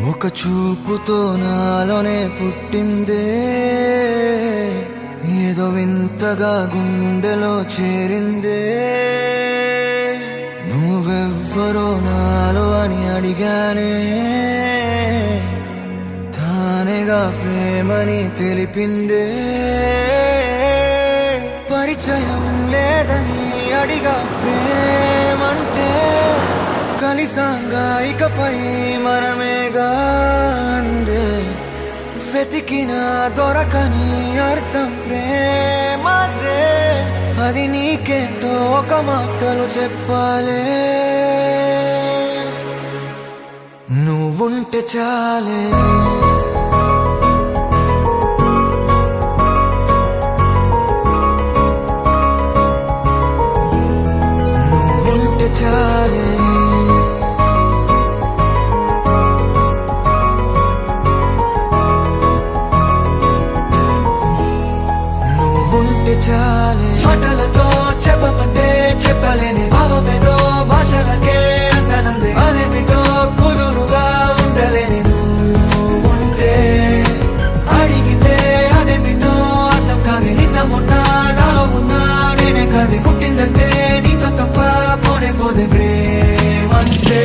ఒక చూపుతో నాలోనే పుట్టిందే, ఏదో వింతగా గుండెలో చేరిందే. నువ్వెవ్వరో నాలో అని అడిగానే, తానేగా ప్రేమని తెలిపిందే. పరిచయం లేదని అడిగా ప్రేమంటే, కలిసాంగా ఇకపై మనమేగా అందే. వెతికిన దొరకని అర్థం ప్రేమదే, అది నీకేంటో ఒక మాటలు చెప్పాలే. నువ్వుంటే చాలే, నువ్వుంటే చాలే, నువ్వుంటే చాలే. మాటలతో చెప్పమంటే చెప్పలేని భావమేదో భాషలకే అందనందే. అదేమిటో కుదురుగా ఉండలేని నువ్వుంటే, అడిగితే అదేమిటో అర్థం కాదు. నిన్న మొన్న నాలో ఉన్నా నేనే కాదు. పుట్టిందంటే నీతో తప్ప పోనే పోదే ప్రేమంటే.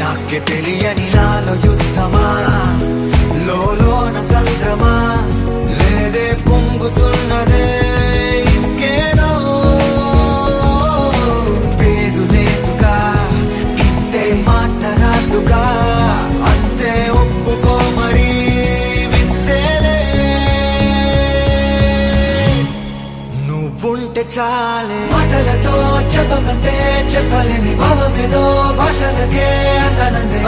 నాకే తెలియని నాలో యుద్ధమా, లోన సంద్రమా, లేదే పొంగుతున్నదే ఇంకేదో. పేరు లేదుగా, ఇంతే మాట్లాడుగా, అంతే ఒప్పుకో మరి వింతేలే. నువ్వుంటే చాలే, మాటలతో చెప్పమంటే చెప్పలేని భావమేదో భాషలకే అందనందే.